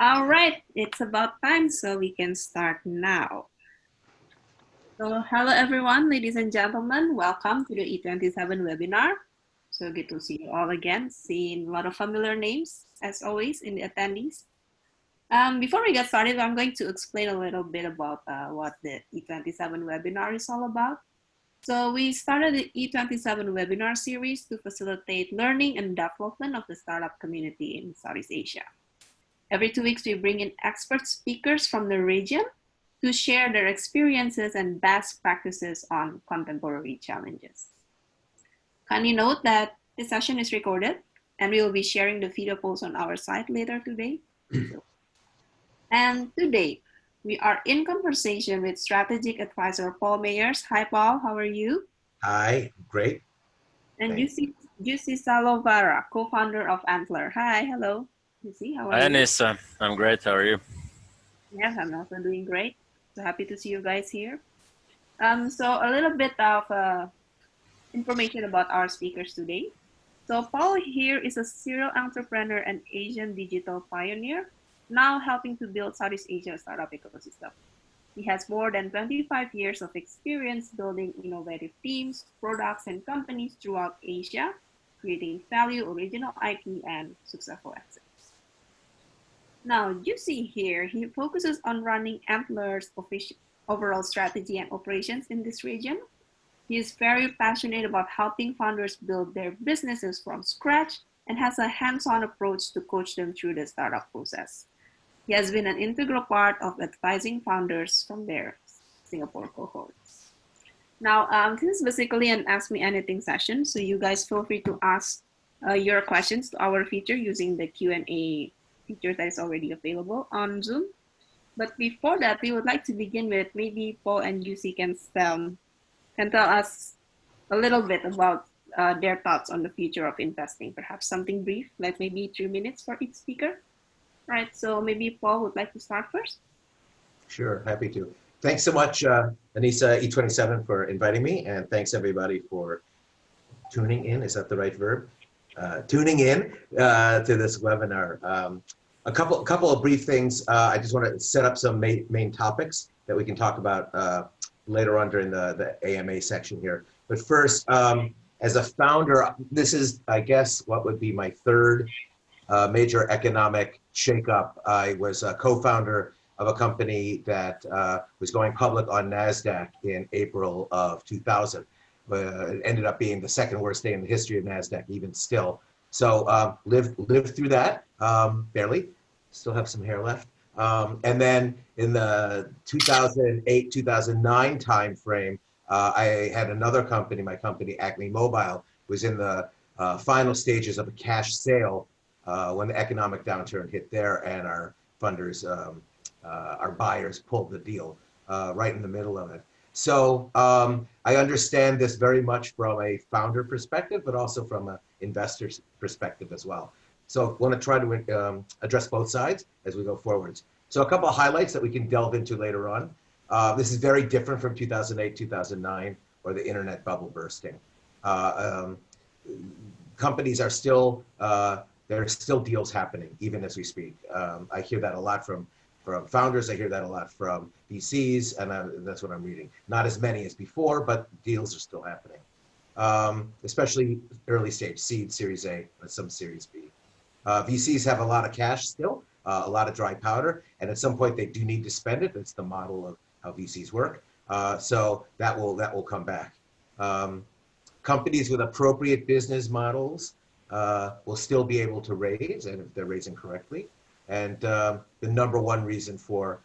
All right, it's about time, so we can start now. So hello everyone, ladies and gentlemen, welcome to the E27 webinar. So good to see you all again, seeing a lot of familiar names, as always, in the attendees. Before we get started, I'm going to explain a little bit about what the E27 webinar is all about. So we started the E27 webinar series to facilitate learning and development of the startup community in Southeast Asia. Every 2 weeks, we bring in expert speakers from the region to share their experiences and best practices on contemporary challenges. Kindly note that this session is recorded, and we will be sharing the video post on our site later today. And today, we are in conversation with strategic advisor Paul Meyers. Hi, Paul. How are you? Hi, great. And Jussi Salovaara, co-founder of Antler. Hi, hello. Jussi, how are you? Hi, Anissa. I'm great. How are you? Yes, I'm also doing great. So happy to see you guys here. So a little bit of information about our speakers today. So Paul here is a serial entrepreneur and Asian digital pioneer, now helping to build Southeast Asia startup ecosystem. He has more than 25 years of experience building innovative teams, products, and companies throughout Asia, creating value, original IP, and successful exits. Now, Jussi here, he focuses on running Antler's overall strategy and operations in this region. He is very passionate about helping founders build their businesses from scratch and has a hands-on approach to coach them through the startup process. He has been an integral part of advising founders from their Singapore cohorts. Now, this is basically an Ask Me Anything session, so you guys feel free to ask your questions to our feature using the Q&A feature that is already available on Zoom. But before that, we would like to begin with maybe Paul and Jussi can tell us a little bit about their thoughts on the future of investing. Perhaps something brief, like maybe 3 minutes for each speaker. Right, so maybe Paul would like to start first. Sure, happy to. Thanks so much, Anissa E27, for inviting me, and thanks everybody for tuning in. Is that the right verb? Tuning in to this webinar. A couple of brief things. I just want to set up some main topics that we can talk about later on during the AMA section here. But first, as a founder, this is, I guess, what would be my third major economic shakeup. I was a co-founder of a company that was going public on NASDAQ in April of 2000. It ended up being the second worst day in the history of NASDAQ, even still. So lived through that, barely. Still have some hair left. And then in the 2008-2009 timeframe, I had another company, my company Aggregate was in the final stages of a cash sale when the economic downturn hit there, and our funders, our buyers pulled the deal right in the middle of it. So I understand this very much from a founder perspective, but also from an investor's perspective as well. So I want to try to address both sides as we go forwards. So a couple of highlights that we can delve into later on. This is very different from 2008, 2009, or the internet bubble bursting. Companies are still, there are still deals happening, even as we speak. I hear that a lot from founders. I hear that a lot from VCs, and that's what I'm reading. Not as many as before, but deals are still happening, especially early stage, seed, Series A, and some Series B. VCs have a lot of cash still, a lot of dry powder, and at some point they do need to spend it. That's the model of how VCs work. So that will come back. Companies with appropriate business models will still be able to raise, and if they're raising correctly. And the number one reason for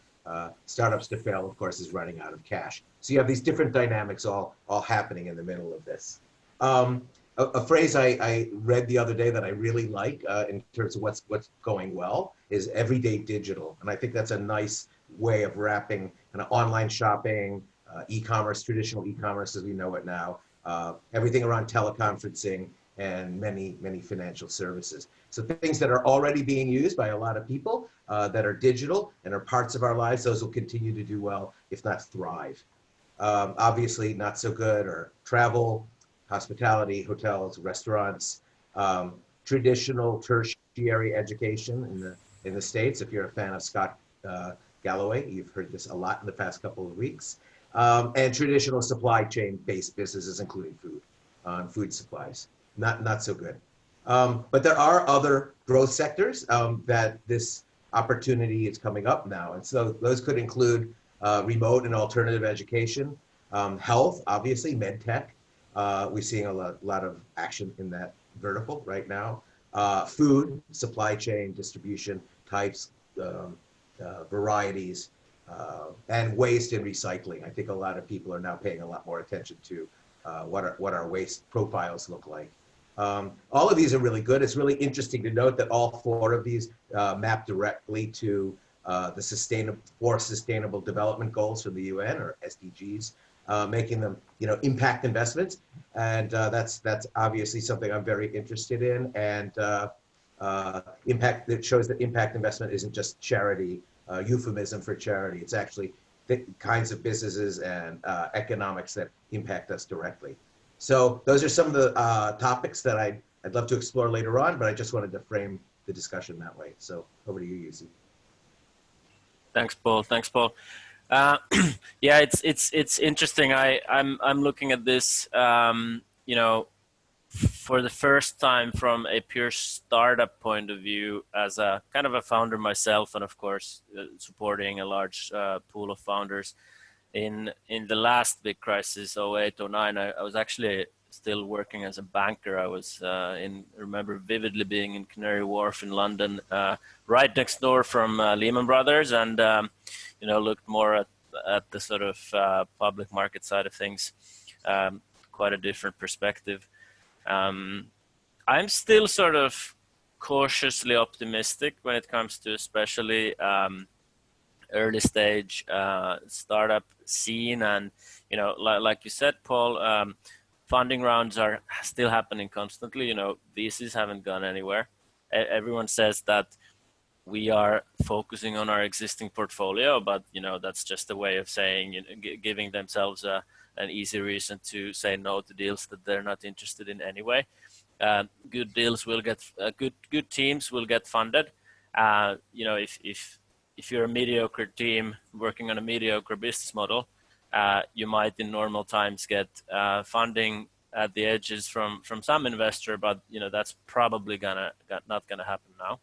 startups to fail, of course, is running out of cash. So you have these different dynamics all happening in the middle of this. A phrase I read the other day that I really like in terms of what's going well is everyday digital. And I think that's a nice way of wrapping kind of online shopping, e-commerce, traditional e-commerce as we know it now, everything around teleconferencing, and many financial services. So things that are already being used by a lot of people that are digital and are parts of our lives, those will continue to do well, if not thrive. Obviously not so good are travel, hospitality, hotels, restaurants, traditional tertiary education in the in the States. If you're a fan of Scott Galloway, you've heard this a lot in the past couple of weeks. And traditional supply chain-based businesses, including food supplies. Not so good. But there are other growth sectors that this opportunity is coming up now. And so those could include remote and alternative education, health, obviously, med tech. We're seeing a lot of action in that vertical right now. Food, supply chain, distribution types, varieties, and waste and recycling. I think a lot of people are now paying a lot more attention to what our waste profiles look like. All of these are really good. It's really interesting to note that all four of these map directly to the Sustainable Development Goals from the UN, or SDGs, making them, impact investments, and that's obviously something I'm very interested in. And impact, that shows that impact investment isn't just charity, euphemism for charity. It's actually the kinds of businesses and economics that impact us directly. So those are some of the topics that I'd love to explore later on, but I just wanted to frame the discussion that way. So over to you, Jussi. Thanks, Paul. Yeah, it's interesting. I'm looking at this, for the first time from a pure startup point of view, as a kind of a founder myself, and of course supporting a large pool of founders. In the last big crisis, 08, 09, I was actually still working as a banker. I was remember vividly being in Canary Wharf in London, right next door from Lehman Brothers, and looked more at the sort of public market side of things. Quite a different perspective. I'm still sort of cautiously optimistic when it comes to especially early stage startup scene, and like you said, Paul, funding rounds are still happening constantly. VCs haven't gone anywhere. Everyone says that we are focusing on our existing portfolio, but that's just a way of saying, giving themselves an easy reason to say no to deals that they're not interested in anyway. Good deals will get good teams will get funded. If you're a mediocre team working on a mediocre business model, you might in normal times get funding at the edges from some investor, but that's probably not gonna happen now.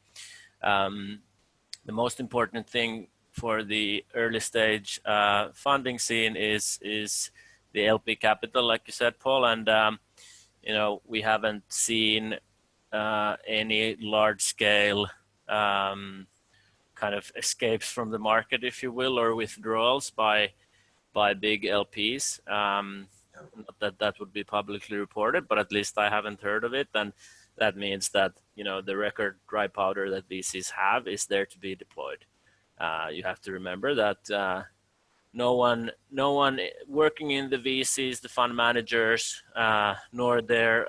The most important thing for the early stage funding scene is the LP capital, like you said, Paul, and we haven't seen any large scale kind of escapes from the market, if you will, or withdrawals by big LPs. Not that would be publicly reported, but at least I haven't heard of it. And that means that the record dry powder that VCs have is there to be deployed. You have to remember that no one working in the VCs, the fund managers, nor their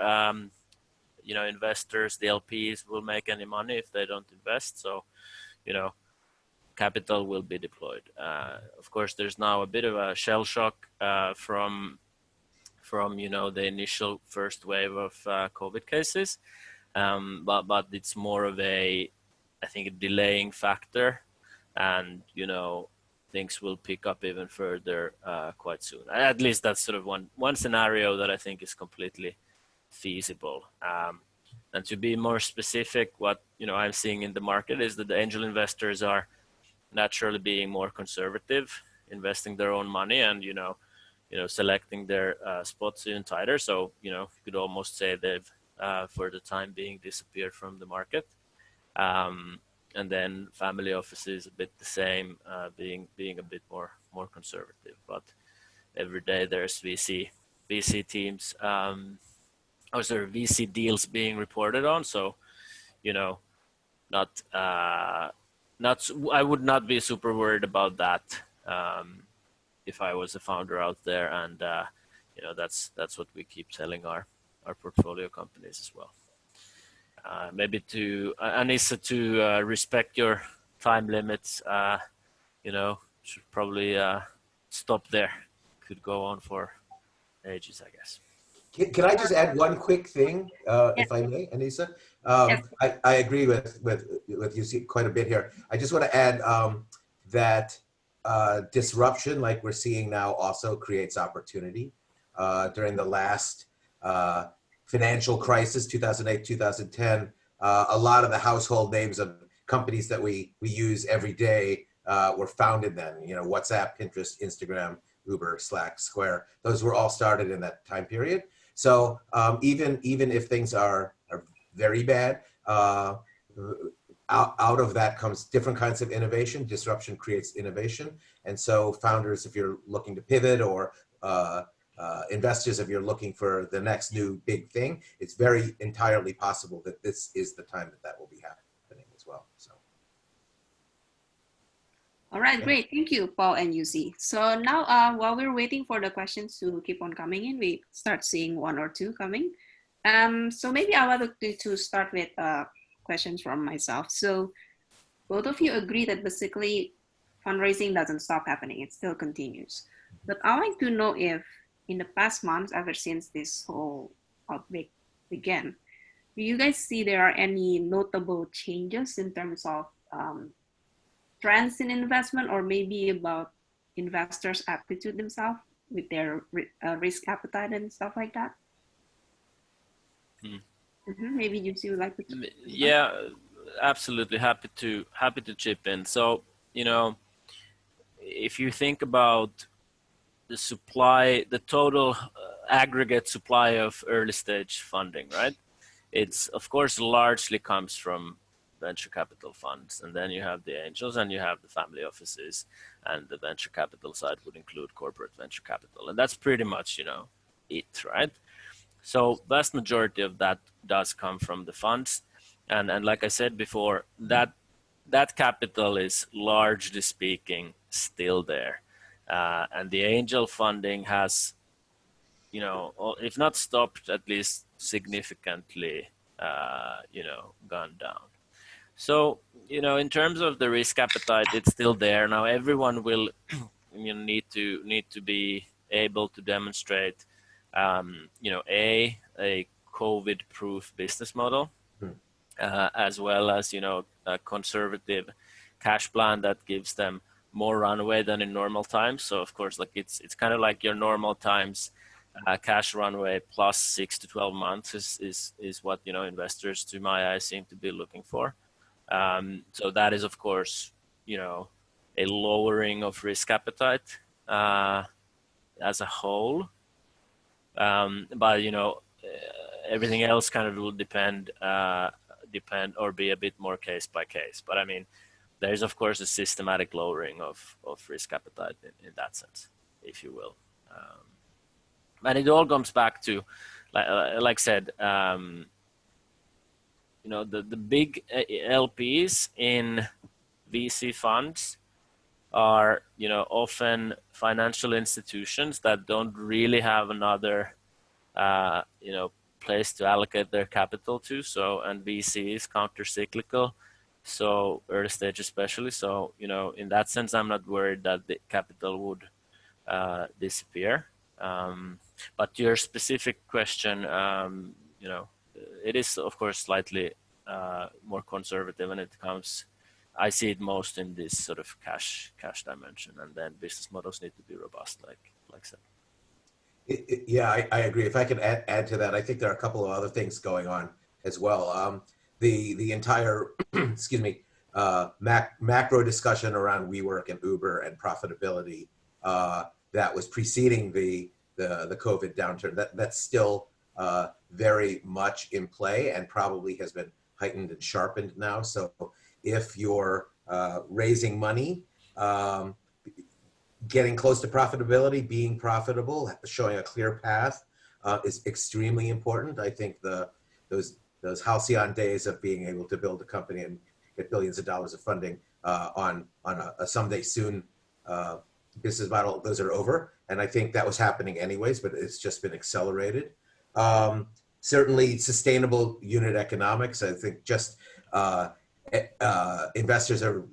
investors, the LPs, will make any money if they don't invest. So capital will be deployed. Of course, there's now a bit of a shell shock from the initial first wave of COVID cases, but it's more of I think a delaying factor, and things will pick up even further quite soon. At least that's sort of one scenario that I think is completely feasible. And to be more specific, what I'm seeing in the market is that the angel investors are naturally being more conservative, investing their own money, and selecting their spots even tighter. So you could almost say they've for the time being disappeared from the market. And then family offices a bit the same, being a bit more conservative. But every day there's VC teams, VC deals being reported on. So I would not be super worried about that if I was a founder out there, and that's what we keep telling our portfolio companies as well. Maybe to Anissa, to respect your time limits, should probably stop there. Could go on for ages, I guess. Can I just add one quick thing, if I may, Anissa? Yes. I agree with you quite a bit here. I just want to add that disruption, like we're seeing now, also creates opportunity. During the last financial crisis, 2008, 2010, a lot of the household names of companies that we use every day were founded then. You know, WhatsApp, Pinterest, Instagram, Uber, Slack, Square. Those were all started in that time period. So even if things are very bad, out of that comes different kinds of innovation. Disruption creates innovation. And so founders, if you're looking to pivot, or investors, if you're looking for the next new big thing, it's very entirely possible that this is the time that will be happening as well. So. All right, great. Thank you, Paul and Jussi. So now while we're waiting for the questions to keep on coming in, we start seeing one or two coming. So maybe I wanted to start with questions from myself. So both of you agree that basically fundraising doesn't stop happening, it still continues. But I like to know if in the past months, ever since this whole outbreak began, do you guys see there are any notable changes in terms of trends in investment, or maybe about investors' aptitude themselves with their risk appetite and stuff like that? Maybe Jussi would like to. Yeah, absolutely. Happy to chip in. So, you know, if you think about the supply, the total aggregate supply of early stage funding, right? It's of course largely comes from venture capital funds, and then you have the angels and you have the family offices, and the venture capital side would include corporate venture capital, and that's pretty much, you know, it, right? So vast majority of that does come from the funds, and like I said before, that capital is largely speaking still there, and the angel funding has, you know, if not stopped, at least significantly, you know, gone down. So, you know, in terms of the risk appetite, it's still there. Now, everyone will you know, need to be able to demonstrate, you know, a COVID-proof business model, as well as, you know, a conservative cash plan that gives them more runway than in normal times. So, of course, like it's kind of like your normal times. Cash runway plus 6 to 12 months is what, you know, investors, to my eyes, seem to be looking for. So that is, of course, you know, a lowering of risk appetite as a whole. But, you know, everything else kind of will depend or be a bit more case by case. But I mean, there's of course a systematic lowering of risk appetite in that sense, if you will. And it all comes back to, like I said, you know, the big LPs in VC funds are, you know, often financial institutions that don't really have another, you know, place to allocate their capital to. So, and VC is counter-cyclical, so early stage especially. So, you know, in that sense, I'm not worried that the capital would disappear. But your specific question, you know, it is of course slightly more conservative, and it comes, I see it most in this sort of cash dimension, and then business models need to be robust, like I said. Yeah, I agree. If I could add to that, I think there are a couple of other things going on as well. The entire, excuse me, macro discussion around WeWork and Uber and profitability that was preceding the COVID downturn, that's still very much in play and probably has been heightened and sharpened now. So if you're raising money, getting close to profitability, being profitable, showing a clear path is extremely important. I think those halcyon days of being able to build a company and get billions of dollars of funding on a someday soon business model, those are over. And I think that was happening anyways, but it's just been accelerated. Certainly sustainable unit economics. I think just investors are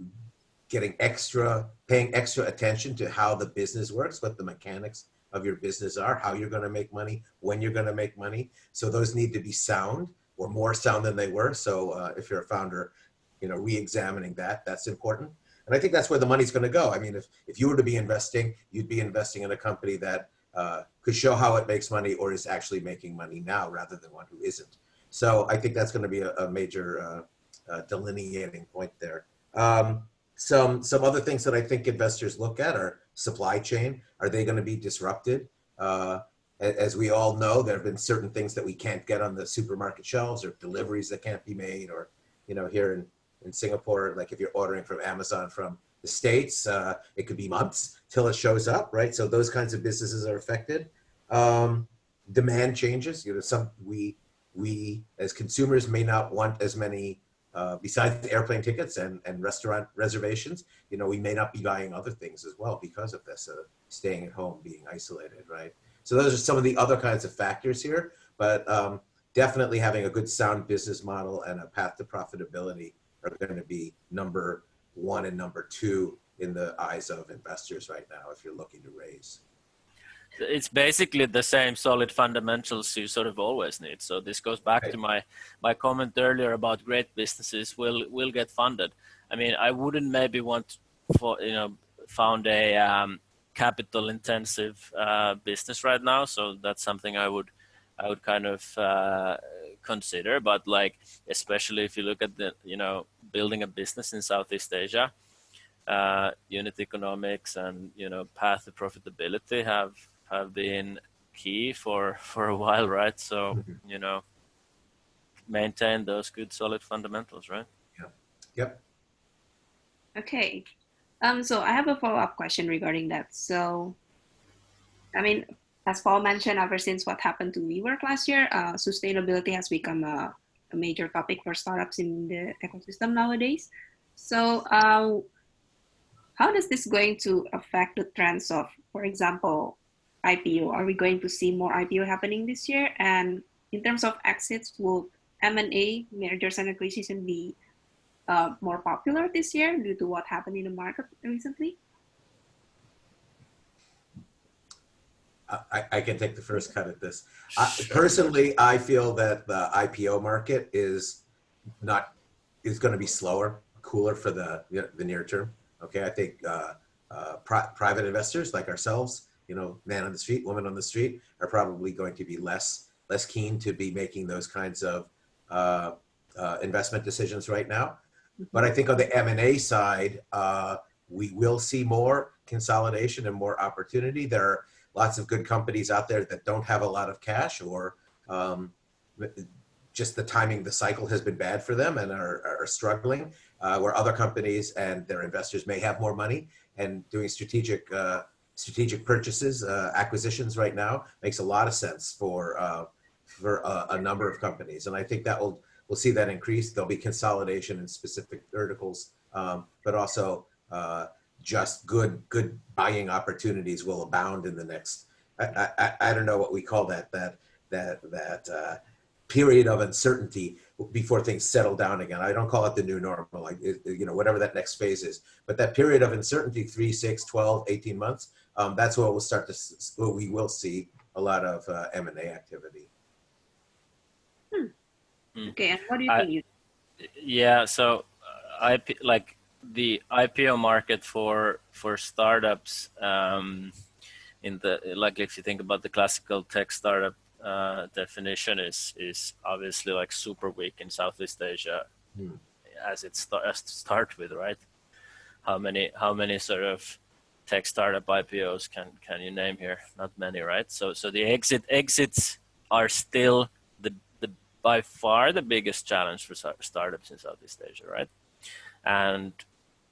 paying extra attention to how the business works, what the mechanics of your business are, how you're going to make money, when you're going to make money. So those need to be sound, or more sound than they were. So if you're a founder, re-examining that's important. And I think that's where the money's going to go. I mean, if you were to be investing, you'd be investing in a company that could show how it makes money or is actually making money now rather than one who isn't. So I think that's going to be a major delineating point there. Some other things that I think investors look at are supply chain. Are they going to be disrupted? As we all know, there have been certain things that we can't get on the supermarket shelves, or deliveries that can't be made, or here in Singapore, like if you're ordering from Amazon from the States, it could be months till it shows up, right? So those kinds of businesses are affected. Demand changes. We as consumers may not want as many, besides the airplane tickets and restaurant reservations, we may not be buying other things as well because of this, staying at home, being isolated, right? So those are some of the other kinds of factors here, but definitely having a good sound business model and a path to profitability are going to be number one and number two in the eyes of investors right now if you're looking to raise. It's basically the same solid fundamentals you sort of always need. So this goes back to my comment earlier about great businesses will get funded. I mean, I wouldn't maybe want for found a capital intensive business right now. So that's something I would kind of consider. But like, especially if you look at the building a business in Southeast Asia, unit economics and path to profitability have been key for a while, right? So maintain those good solid fundamentals, right? Yeah. Yep. Okay. So I have a follow-up question regarding that. So, I mean, as Paul mentioned, ever since what happened to WeWork last year, sustainability has become a major topic for startups in the ecosystem nowadays. So, how is this going to affect the trends of, for example, IPO? Are we going to see more IPO happening this year? And in terms of exits, will M&A, mergers and acquisition, be more popular this year due to what happened in the market recently? I can take the first cut at this. Sure. Personally, I feel that the IPO market is going to be slower, cooler for the near term. Okay, I think private investors like ourselves, man on the street, woman on the street, are probably going to be less keen to be making those kinds of investment decisions right now. But I think on the M&A side, we will see more consolidation and more opportunity. There are lots of good companies out there that don't have a lot of cash, or just the timing, the cycle has been bad for them and are struggling, where other companies and their investors may have more money, and doing strategic purchases, acquisitions right now makes a lot of sense for a number of companies. And I think that we'll see that increase. There'll be consolidation in specific verticals, but also just good buying opportunities will abound in the next, I don't know what we call that period of uncertainty before things settle down again. I don't call it the new normal, whatever that next phase is. But that period of uncertainty, 3, 6, 12, 18 months, that's where we will see a lot of M&A activity. Okay, and what do you think? Yeah, so the IPO market for startups, if you think about the classical tech startup definition, is obviously like super weak in Southeast Asia, as it starts to start with, right? How many sort of tech startup IPOs can you name here? Not many, right? So the exits are still the by far the biggest challenge for startups in Southeast Asia, right? And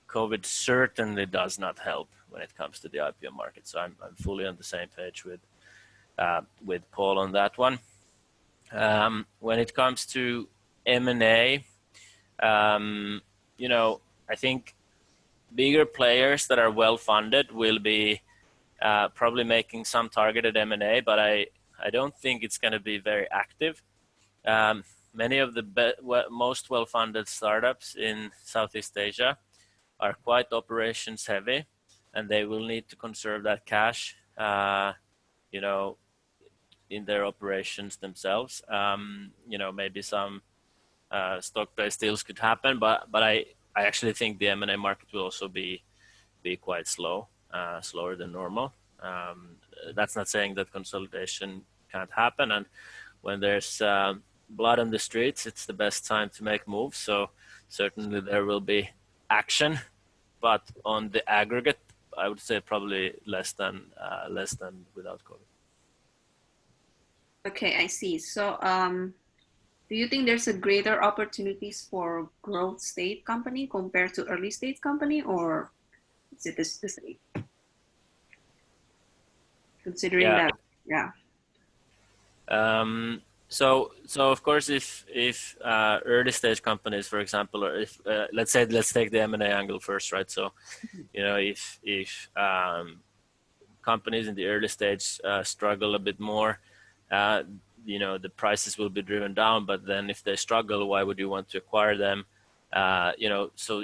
COVID certainly does not help when it comes to the IPO market. So I'm fully on the same page with Paul on that one. When it comes to M&A, I think bigger players that are well funded will be probably making some targeted M&A, but I don't think it's going to be very active. Many of the most well-funded startups in Southeast Asia are quite operations heavy, and they will need to conserve that cash, in their operations themselves. Maybe some stock-based deals could happen, but I actually think the M&A market will also be quite slower than normal. That's not saying that consolidation can't happen, and when there's blood on the streets, it's the best time to make moves. So certainly there will be action, but on the aggregate, I would say probably less than without COVID. Okay, I see. So, do you think there's a greater opportunities for growth stage company compared to early stage company, or is it the same? Considering that, yeah. So of course, if early stage companies, for example, or if let's take the M&A angle first, right? So, if companies in the early stage struggle a bit more, the prices will be driven down. But then if they struggle, why would you want to acquire them? So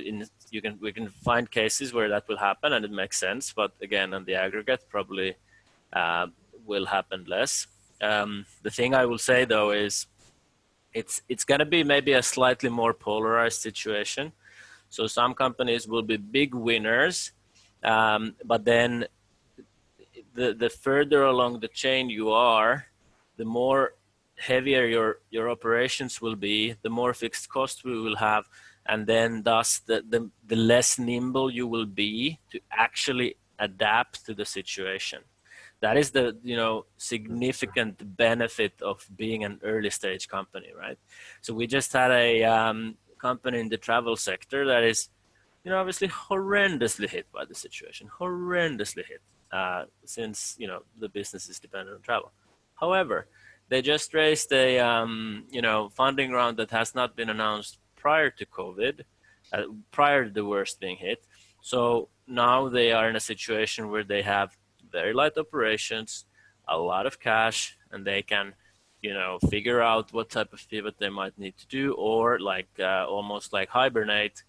we can find cases where that will happen and it makes sense. But again, on the aggregate, probably will happen less. The thing I will say though is it's going to be maybe a slightly more polarized situation. So some companies will be big winners, but then the further along the chain you are, the more heavier your operations will be, the more fixed cost we will have, and then thus the less nimble you will be to actually adapt to the situation. That is the significant benefit of being an early stage company, right? So we just had a company in the travel sector that is obviously horrendously hit by the situation, horrendously hit, since the business is dependent on travel. However, they just raised a funding round that has not been announced prior to COVID, prior to the worst being hit. So now they are in a situation where they have very light operations, a lot of cash, and they can figure out what type of pivot they might need to do, or almost like hibernate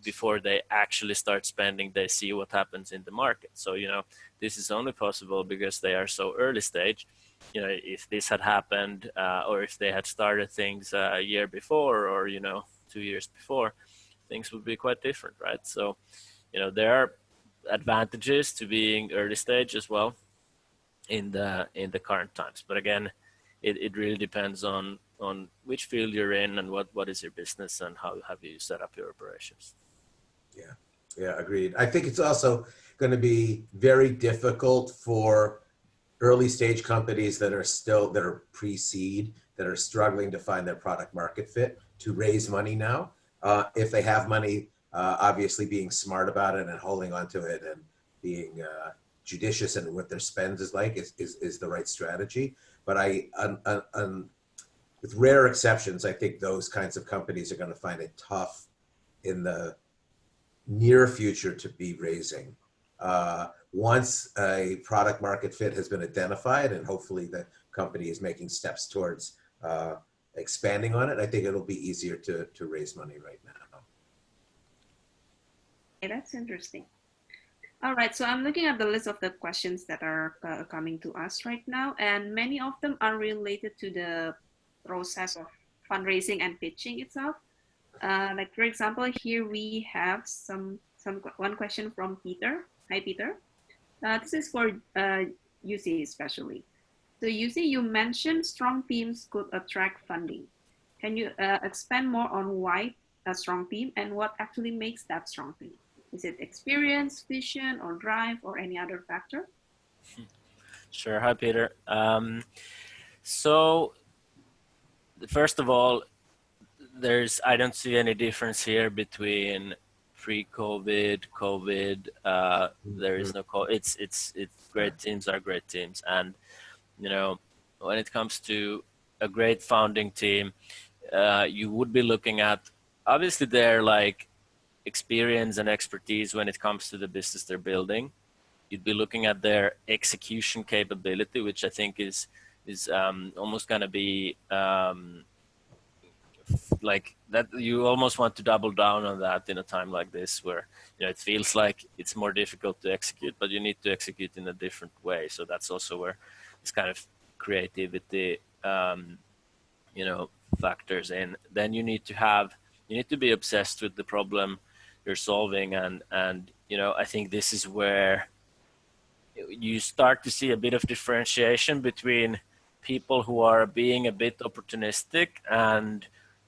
before they actually start spending. They see what happens in the market. So this is only possible because they are so early stage. If this had happened, or if they had started things a year before, or 2 years before, things would be quite different, right? So there are advantages to being early stage as well in the current times. But again, it really depends on which field you're in and what is your business and how have you set up your operations. Yeah, agreed. I think it's also going to be very difficult for early stage companies that are pre-seed, that are struggling to find their product market fit, to raise money now. If they have money, obviously being smart about it and holding onto it and being judicious in what their spend is like is the right strategy. But with rare exceptions, I think those kinds of companies are going to find it tough in the near future to be raising. Once a product market fit has been identified, and hopefully the company is making steps towards expanding on it, I think it'll be easier to raise money right now. Okay, that's interesting. All right, so I'm looking at the list of the questions that are coming to us right now, and many of them are related to the process of fundraising and pitching itself. Like for example, here we have one question from Peter. Hi, Peter. This is for Jussi especially. So Jussi, you mentioned strong teams could attract funding. Can you expand more on why a strong team and what actually makes that strong team? Is it experience, vision, or drive, or any other factor? Sure. Hi, Peter. So first of all, I don't see any difference here between pre-COVID, COVID. There is no it's great teams are great teams, and when it comes to a great founding team, you would be looking at obviously their experience and expertise when it comes to the business they're building. You'd be looking at their execution capability, which I think is almost going to be like that. You almost want to double down on that in a time like this where it feels like it's more difficult to execute, but you need to execute in a different way. So that's also where this kind of creativity, you know, factors in, then you need to be obsessed with the problem you're solving. And you know, I think this is where you start to see a bit of differentiation between people who are being a bit opportunistic and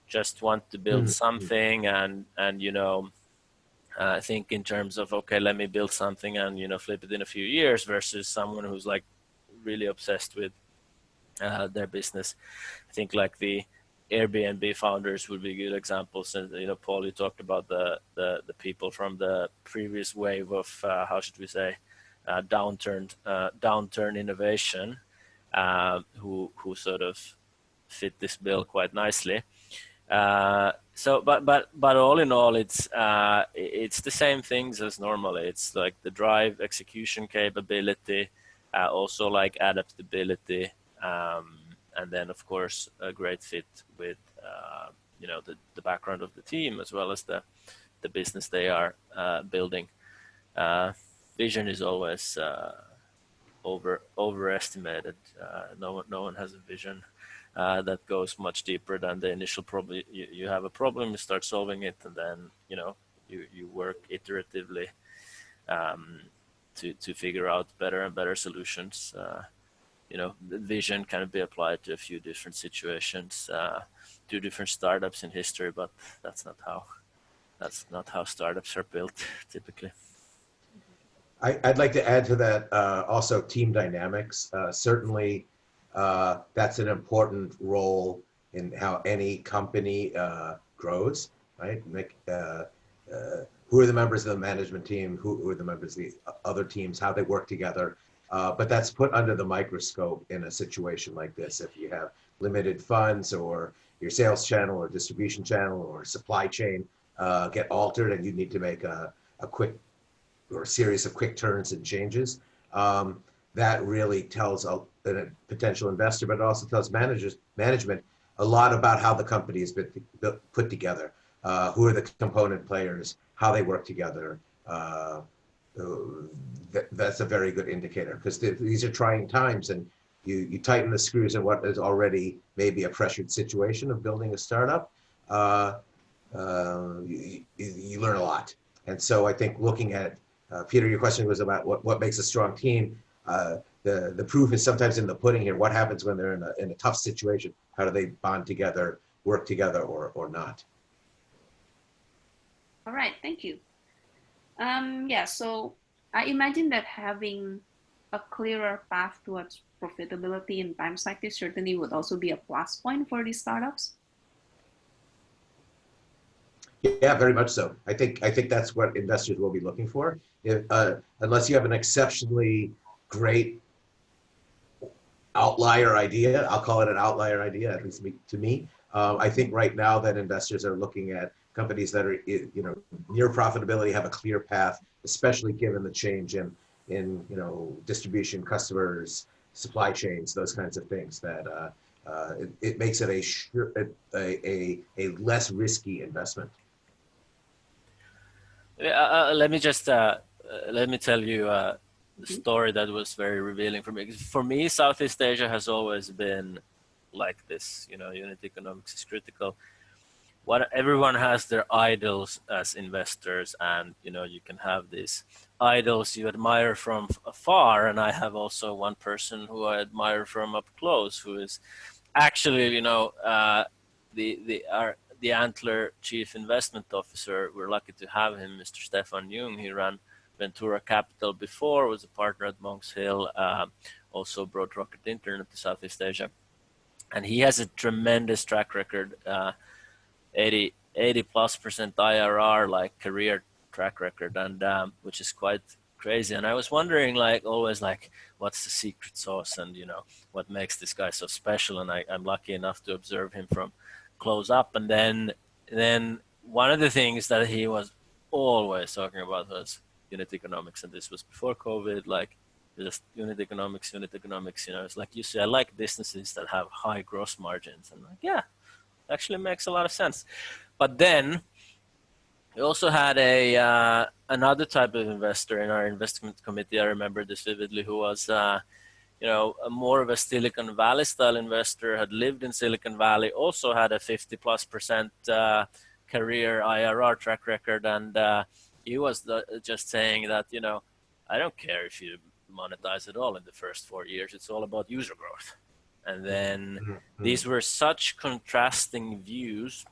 just want to build something and you know, think in terms of, okay, let me build something and, you know, flip it in a few years, versus someone who's like really obsessed with their business. I think like the Airbnb founders would be good examples. And, you know, Paul, you talked about the people from the previous wave of, how should we say, downturn innovation, who sort of fit this bill quite nicely. But all in all, it's the same things as normally. It's like the drive, execution capability, also like adaptability, and then of course a great fit with you know, the background of the team as well as the business they are building. Vision is always overestimated. No one has a vision that goes much deeper than the initial problem. You have a problem, you start solving it, and then, you know, you work iteratively to figure out better and better solutions. You know, the vision can be applied to a few different situations, to different startups in history, but that's not how startups are built typically. I'd like to add to that also team dynamics. Certainly, that's an important role in how any company grows, right? Who are the members of the management team? Who are the members of the other teams? How they work together? But that's put under the microscope in a situation like this. If you have limited funds, or your sales channel or distribution channel or supply chain get altered, and you need to make a quick or a series of quick turns and changes, that really tells a potential investor, but it also tells management a lot about how the company has been put together, who are the component players, how they work together. That's a very good indicator, because these are trying times, and you tighten the screws in what is already maybe a pressured situation of building a startup. You learn a lot. And so I think looking at Peter, your question was about what makes a strong team. The proof is sometimes in the pudding here. What happens when they're in a tough situation? How do they bond together, work together, or not? All right, thank you. Yeah, so I imagine that having a clearer path towards profitability in times like this certainly would also be a plus point for these startups. Yeah, very much so. I think that's what investors will be looking for. Unless you have an exceptionally great outlier idea, I'll call it an outlier idea, at least to me. I think right now that investors are looking at companies that are, you know, near profitability, have a clear path, especially given the change in you know, distribution, customers, supply chains, those kinds of things. That it makes it a less risky investment. Let me just let me tell you a story that was very revealing for me. For me, Southeast Asia has always been like this. You know, unit economics is critical. Everyone has their idols as investors, and you know, you can have these idols you admire from afar, and I have also one person who I admire from up close, who is actually, you know, the Antler Chief Investment Officer. We're lucky to have him, Mr. Stefan Jung. He ran Ventura Capital before, was a partner at Monks Hill, also brought Rocket Internet to Southeast Asia. And he has a tremendous track record, 80+% IRR, like career track record, and which is quite crazy. And I was wondering, like, always, like, what's the secret sauce, and you know, what makes this guy so special? And I'm lucky enough to observe him from close up. And then one of the things that he was always talking about was unit economics, and this was before COVID. Like, just unit economics, you know. It's like, you see, I like businesses that have high gross margins, and like, yeah, actually makes a lot of sense. But then we also had another type of investor in our investment committee. I remember this vividly, who was more of a Silicon Valley style investor, had lived in Silicon Valley, also had a 50+% career IRR track record, and he was just saying that, I don't care if you monetize it all in the first 4 years. It's all about user growth. And then these were such contrasting views,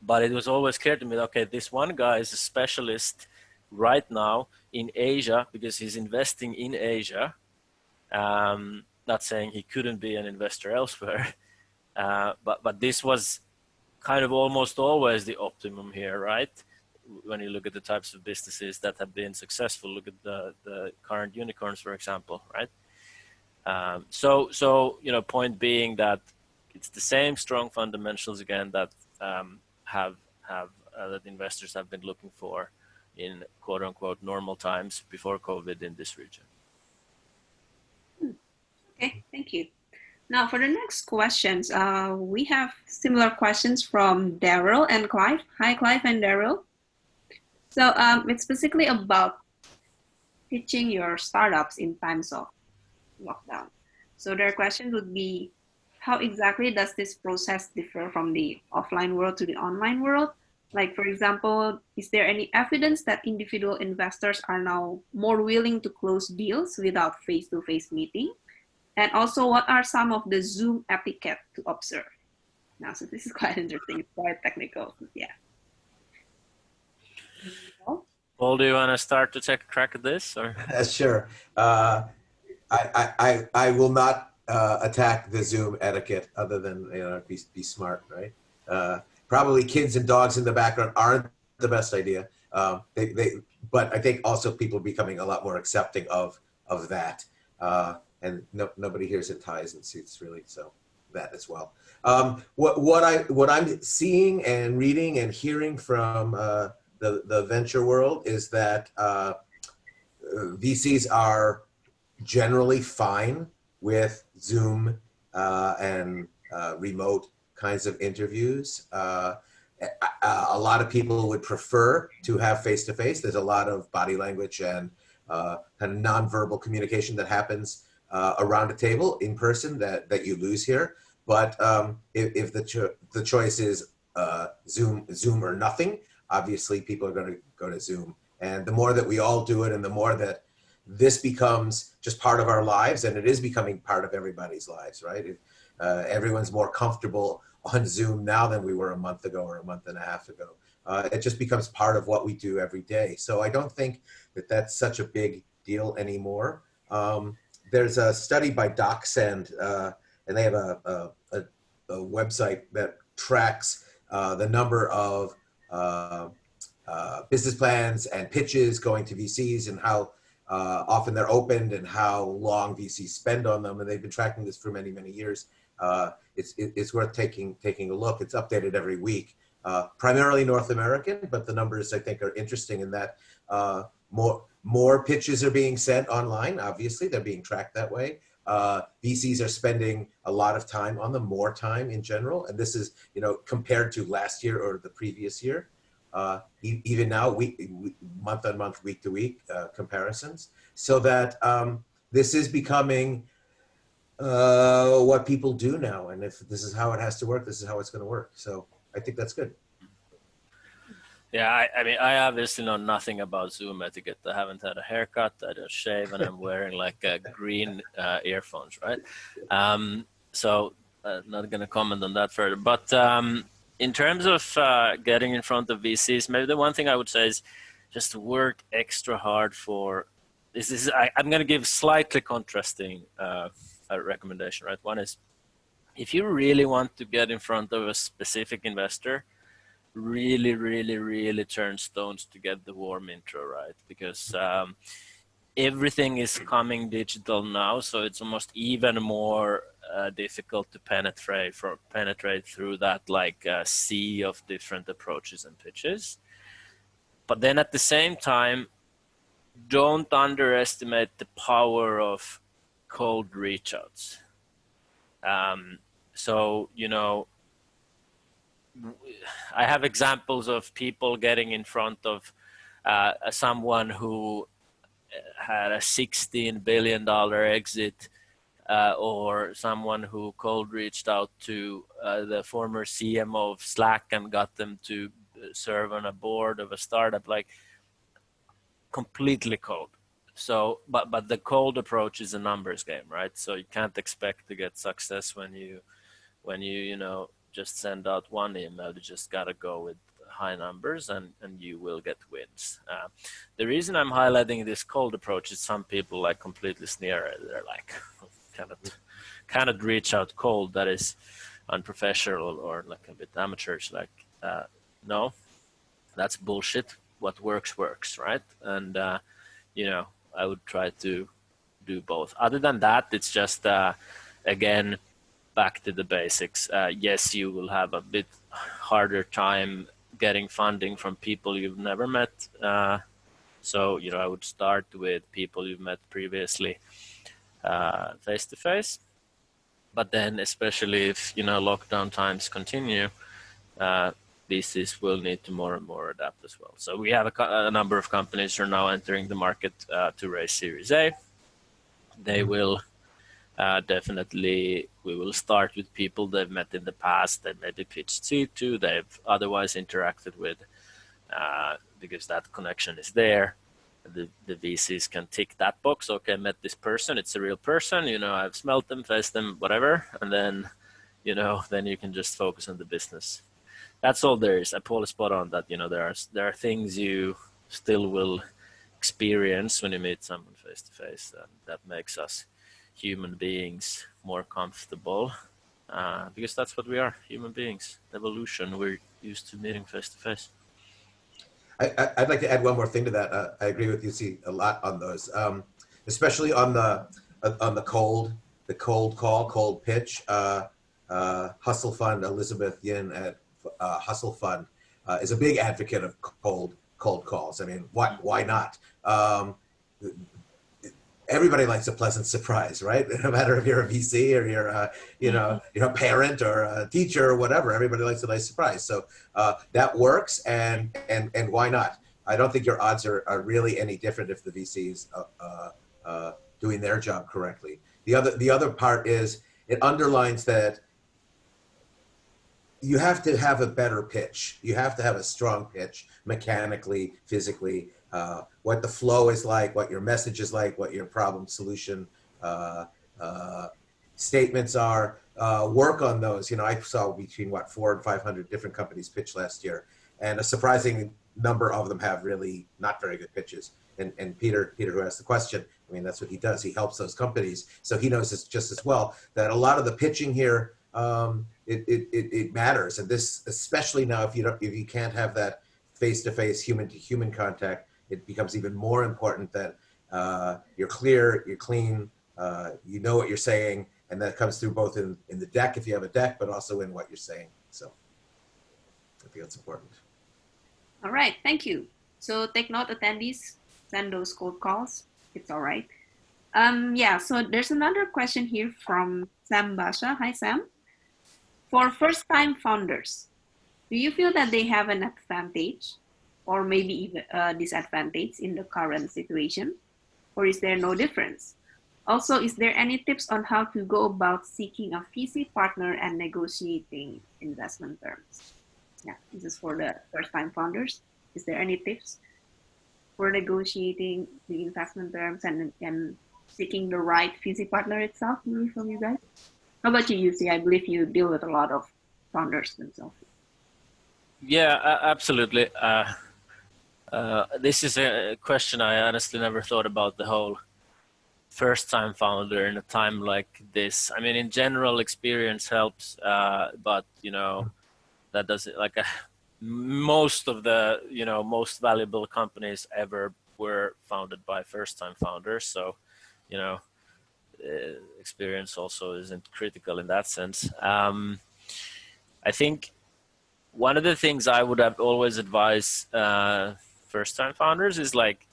but it was always clear to me, okay, this one guy is a specialist right now in Asia because he's investing in Asia. Not saying he couldn't be an investor elsewhere, but this was kind of almost always the optimum here, right? When you look at the types of businesses that have been successful, look at the current unicorns, for example, right? So point being that it's the same strong fundamentals again that that investors have been looking for in quote unquote normal times before COVID in this region. Okay, thank you. Now for the next questions, we have similar questions from Daryl and Clive. Hi, Clive and Daryl. So it's basically about pitching your startups in times of lockdown. So their question would be, how exactly does this process differ from the offline world to the online world? Like, for example, is there any evidence that individual investors are now more willing to close deals without face-to-face meeting? And also, what are some of the Zoom etiquette to observe? Now, so this is quite interesting. It's quite technical. Yeah. Paul, do you want to start to take a crack at this? Or? Sure. I will not attack the Zoom etiquette other than be smart, right? Probably kids and dogs in the background aren't the best idea. But I think also people are becoming a lot more accepting of that. And nobody hears in ties and suits really, so that as well. What I'm seeing and reading and hearing from the venture world is that VCs are generally fine with Zoom and remote kinds of interviews. A lot of people would prefer to have face-to-face. There's a lot of body language and kind of nonverbal communication that happens around a table in person that you lose here. But if the choice is Zoom or nothing, obviously people are going to go to Zoom. And the more that we all do it, and the more that this becomes just part of our lives, and it is becoming part of everybody's lives, right? Everyone's more comfortable on Zoom now than we were a month ago or a month and a half ago. It just becomes part of what we do every day. So I don't think that that's such a big deal anymore. There's a study by DocSend, and they have a website that tracks the number of business plans and pitches going to VCs and how often they're opened and how long VCs spend on them. And they've been tracking this for many, many years. It's worth taking a look. It's updated every week, primarily North American, but the numbers I think are interesting in that more pitches are being sent online. Obviously, they're being tracked that way. VCs are spending a lot of time on them, more time in general. And this is, compared to last year or the previous year. Even now, month on month, week to week comparisons. So that this is becoming what people do now. And if this is how it has to work, this is how it's going to work. So I think that's good. Yeah, I mean, I obviously know nothing about Zoom etiquette. I haven't had a haircut, I just shave, and I'm wearing like green earphones, right? So not going to comment on that further. But in terms of getting in front of VCs, maybe the one thing I would say is just work extra hard for this. I'm going to give slightly contrasting recommendation, right? One is if you really want to get in front of a specific investor, really turn stones to get the warm intro, right? Because everything is coming digital now, so it's almost even more difficult to penetrate through that sea of different approaches and pitches. But then at the same time, don't underestimate the power of cold reach outs. So I have examples of people getting in front of someone who had a $16 billion exit, or someone who cold reached out to the former CMO of Slack and got them to serve on a board of a startup, like completely cold. So, but the cold approach is a numbers game, right? So you can't expect to get success when you just send out one email. You just gotta go with high numbers, and you will get wins. The reason I'm highlighting this cold approach is some people like completely sneer at it. They're like, cannot reach out cold. That is unprofessional or like a bit amateurish. Like, no, that's bullshit. What works, right? And I would try to do both. Other than that, it's just again back to the basics. Yes, you will have a bit harder time getting funding from people you've never met. So I would start with people you've met previously, face to face. But then, especially if lockdown times continue, VCs will need to more and more adapt as well. So we have a number of companies who are now entering the market to raise Series A. They will definitely, we will start with people they've met in the past, that maybe pitched seed to, they've otherwise interacted with, because that connection is there. The VCs can tick that box. Okay, met this person, it's a real person, I've smelt them, faced them, whatever. And then, then you can just focus on the business. That's all there is. Paul is spot on that, there are things you still will experience when you meet someone face to face, and that makes us human beings more comfortable, because that's what we are, human beings. Evolution, we're used to meeting face to face. I'd like to add one more thing to that. I agree with Jussi a lot on those, especially on the cold call, cold pitch. Hustle Fund, Elizabeth Yin at Hustle Fund is a big advocate of cold calls. I mean, why not? Everybody likes a pleasant surprise, right? No matter if you're a VC or you're a parent or a teacher or whatever, everybody likes a nice surprise. So that works, and why not? I don't think your odds are really any different if the VC is doing their job correctly. The other part is it underlines that you have to have a better pitch. You have to have a strong pitch, mechanically, physically, what the flow is like, what your message is like, what your problem solution statements are. Work on those. I saw between 400 and 500 different companies pitch last year, and a surprising number of them have really not very good pitches. And Peter, who asked the question, I mean, that's what he does. He helps those companies, so he knows this just as well, that a lot of the pitching here, it matters. And this, especially now, if you can't have that face-to-face, human-to-human contact, it becomes even more important that you're clear, you're clean, you know what you're saying, and that comes through both in the deck, if you have a deck, but also in what you're saying. So I think that's important. All right, thank you. So take note, attendees, send those cold calls. It's all right. Yeah, so there's another question here from Sam Basha. Hi, Sam. For first-time founders, do you feel that they have an advantage or maybe even a disadvantage in the current situation? Or is there no difference? Also, is there any tips on how to go about seeking a VC partner and negotiating investment terms? Yeah, this is for the first-time founders. Is there any tips for negotiating the investment terms and seeking the right VC partner itself, maybe from you guys? How about you, Jussi? I believe you deal with a lot of founders themselves. Yeah, absolutely. This is a question I honestly never thought about, the whole first-time founder in a time like this. I mean, in general, experience helps, but that doesn't, like, most of the most valuable companies ever were founded by first-time founders. So, experience also isn't critical in that sense. I think one of the things I would have always advised first-time founders is, like,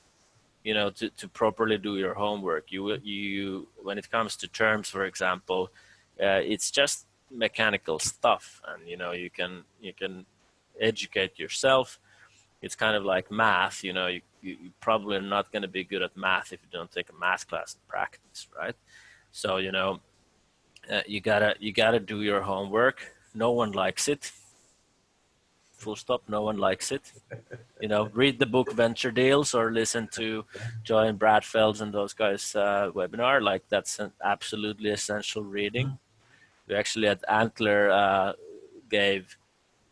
to properly do your homework. You when it comes to terms, for example, it's just mechanical stuff, and you can educate yourself. it's kind of like math. You know, you probably are not going to be good at math if you don't take a math class and practice, right? So, you know, you gotta do your homework. No one likes it. Full stop. No one likes it. You know, read the book Venture Deals or listen to Joy and Bradfeld's and those guys' webinar. Like, that's an absolutely essential reading. We actually at Antler gave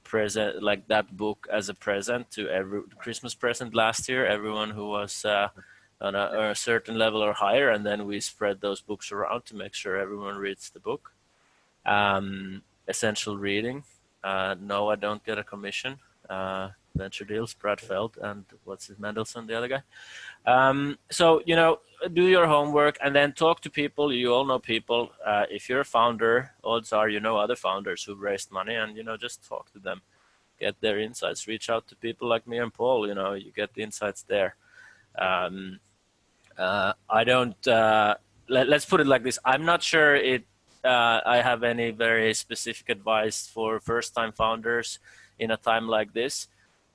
present like that book as a present to every Christmas present last year. Everyone who was on a certain level or higher, and then we spread those books around to make sure everyone reads the book. Essential reading. No, I don't get a commission. Venture Deals, Brad Feld, and what's his Mendelsohn, the other guy. So, you know, do your homework and then talk to people. You all know people. If you're a founder, odds are you know other founders who've raised money, and, you know, just talk to them, get their insights, reach out to people like me and Paul. You know, you get the insights there. I don't, let's put it like this. I'm not sure I have any very specific advice for first-time founders in a time like this,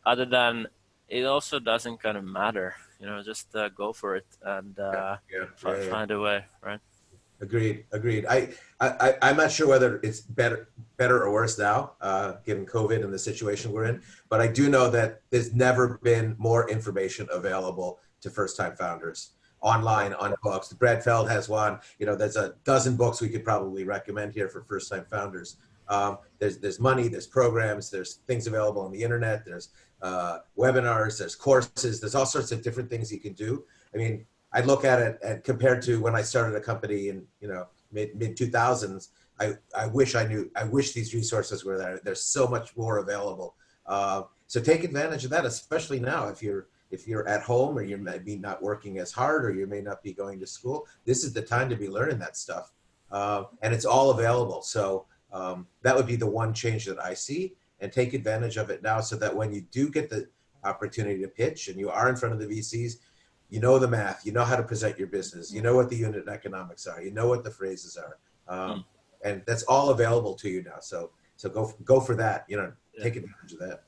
other than it also doesn't kind of matter. You know, just go for it and find a way, right? Agreed. I'm not sure whether it's better or worse now, given COVID and the situation we're in, but I do know that there's never been more information available to first-time founders online, on books. Brad Feld has one. You know, there's a dozen books we could probably recommend here for first-time founders. There's money, there's programs, there's things available on the internet, there's webinars, there's courses, there's all sorts of different things you can do. I mean, I look at it and compared to when I started a company in, you know, mid 2000s, I wish these resources were there. There's so much more available. So take advantage of that, especially now if you're at home or you may be not working as hard or you may not be going to school. This is the time to be learning that stuff. And it's all available. So that would be the one change that I see, and take advantage of it now so that when you do get the opportunity to pitch and you are in front of the VCs, you know the math, you know how to present your business, you know what the unit economics are, you know what the phrases are. And that's all available to you now. So go for that, you know, take advantage of that.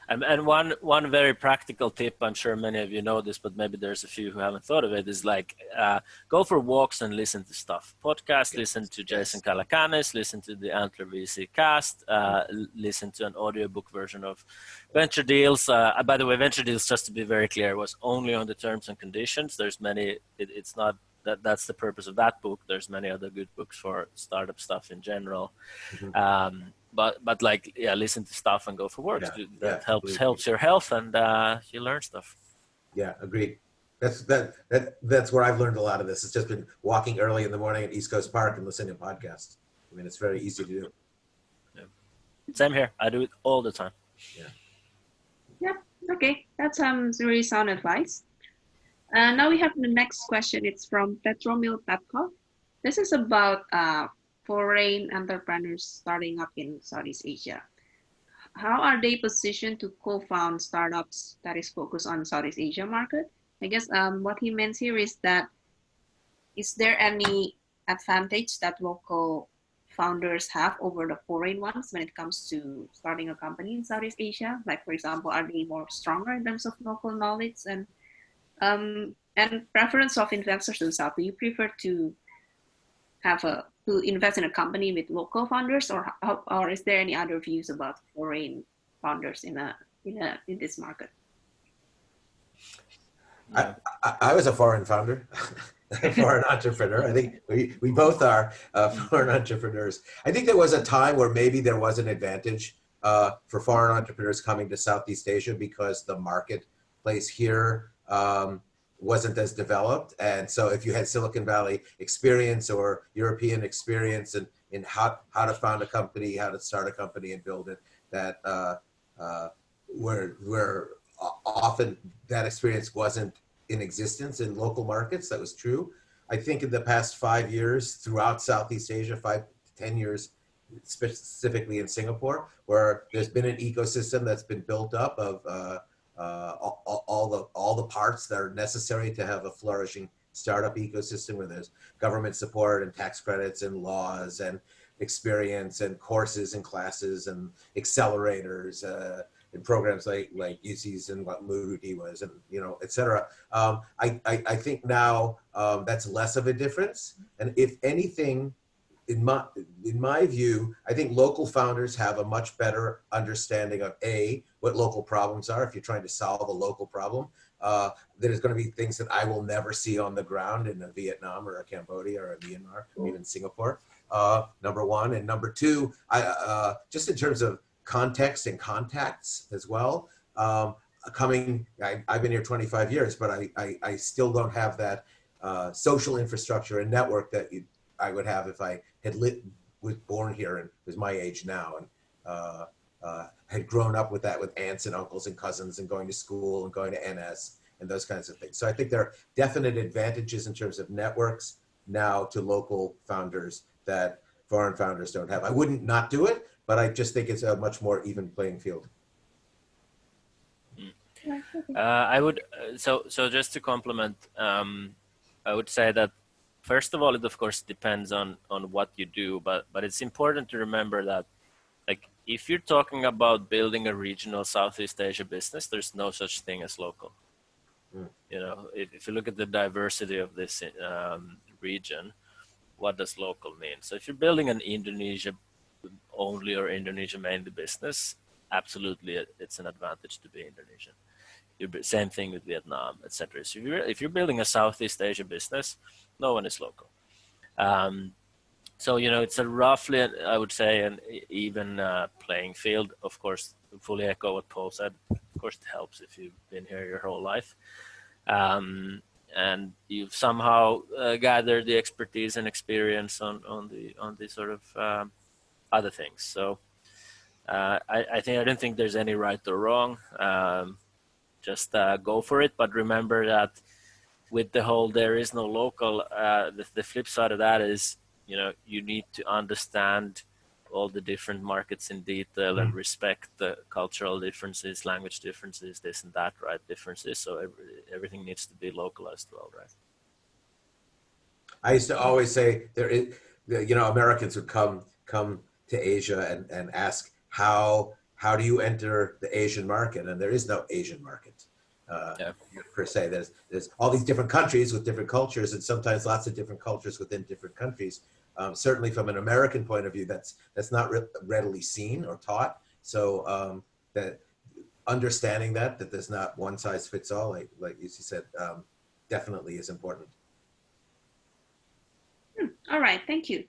And one very practical tip, I'm sure many of you know this, but maybe there's a few who haven't thought of it, is like go for walks and listen to stuff. Podcast, listen to Jason Calacanis, listen to the Antler VC cast, listen to an audiobook version of Venture Deals. By the way, Venture Deals, just to be very clear, was only on the terms and conditions. There's many, it's not, that's the purpose of that book. There's many other good books for startup stuff in general. But like, yeah, listen to stuff and go for work. That helps your health, and you learn stuff. Yeah, agreed. That's where I've learned a lot of this. It's just been walking early in the morning at East Coast Park and listening to podcasts. I mean, it's very easy to do. Yeah. Same here. I do it all the time. Yeah. Okay. That's really sound advice. Now we have the next question. It's from Petromil Petkov. This is about foreign entrepreneurs starting up in Southeast Asia. How are they positioned to co-found startups that is focused on Southeast Asia market? I guess what he meant here is that, is there any advantage that local founders have over the foreign ones when it comes to starting a company in Southeast Asia? Like, for example, are they more stronger in terms of local knowledge and preference of investors themselves? Do you prefer to to invest in a company with local founders, or is there any other views about foreign founders in this market? I was a foreign founder, a foreign entrepreneur. I think we both are foreign entrepreneurs. I think there was a time where maybe there was an advantage for foreign entrepreneurs coming to Southeast Asia because the marketplace here wasn't as developed. And so if you had Silicon Valley experience or European experience in how to found a company, how to start a company and build it, that where often that experience wasn't in existence in local markets. That was true. I think in the past 5 years throughout Southeast Asia, 5 to 10 years, specifically in Singapore, where there's been an ecosystem that's been built up of all the parts that are necessary to have a flourishing startup ecosystem, where there's government support and tax credits and laws and experience and courses and classes and accelerators. in programs like Jussi's and what Muruti was, and et cetera. I think now that's less of a difference. And if anything, in my view, I think local founders have a much better understanding of what local problems are. If you're trying to solve a local problem, there's going to be things that I will never see on the ground in a Vietnam or a Cambodia or a Myanmar, or even Singapore. Number one, and number two, just in terms of context and contacts as well. I've been here 25 years, but I still don't have that social infrastructure and network that I would have if I was born here and was my age now, and had grown up with that, with aunts and uncles and cousins, and going to school and going to NS and those kinds of things. So I think there are definite advantages in terms of networks now to local founders that foreign founders don't have. I wouldn't not do it, but I just think it's a much more even playing field. I would, so just to complement, I would say that first of all, it of course depends on what you do, but it's important to remember that, like, if you're talking about building a regional Southeast Asia business, there's no such thing as local. If you look at the diversity of this region, what does local mean? So if you're building an Indonesia only or Indonesia mainly business, absolutely it's an advantage to be Indonesian. Same thing with Vietnam, etc. So if you're building a Southeast Asia business, no one is local. So it's a roughly, I would say, an even playing field. Of course, fully echo what Paul said. Of course, it helps if you've been here your whole life, and you've somehow gathered the expertise and experience on the sort of other things. So I don't think there's any right or wrong. Just go for it, but remember that with the whole there is no local, the flip side of that is, you need to understand all the different markets in detail and respect the cultural differences, language differences, this and that, right? Differences. So everything needs to be localized well, right? I used to always say Americans would come to Asia and ask how do you enter the Asian market? And there is no Asian market per se. There's all these different countries with different cultures, and sometimes lots of different cultures within different countries. Certainly from an American point of view, that's not readily seen or taught. So that understanding that there's not one size fits all, like Jussi said, definitely is important. All right, thank you.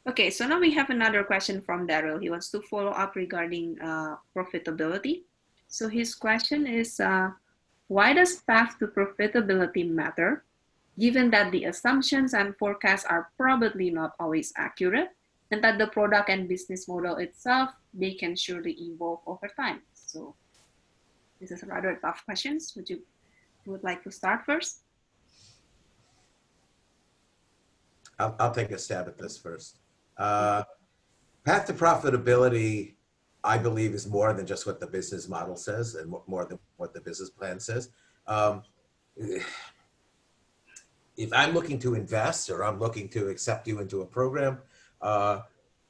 Okay, so now we have another question from Daryl. He wants to follow up regarding profitability. So his question is, why does path to profitability matter, given that the assumptions and forecasts are probably not always accurate, and that the product and business model itself, they can surely evolve over time? So this is a rather tough questions. Would like to start first? I'll take a stab at this first. Path to profitability, I believe, is more than just what the business model says and more than what the business plan says. If I'm looking to invest or I'm looking to accept you into a program,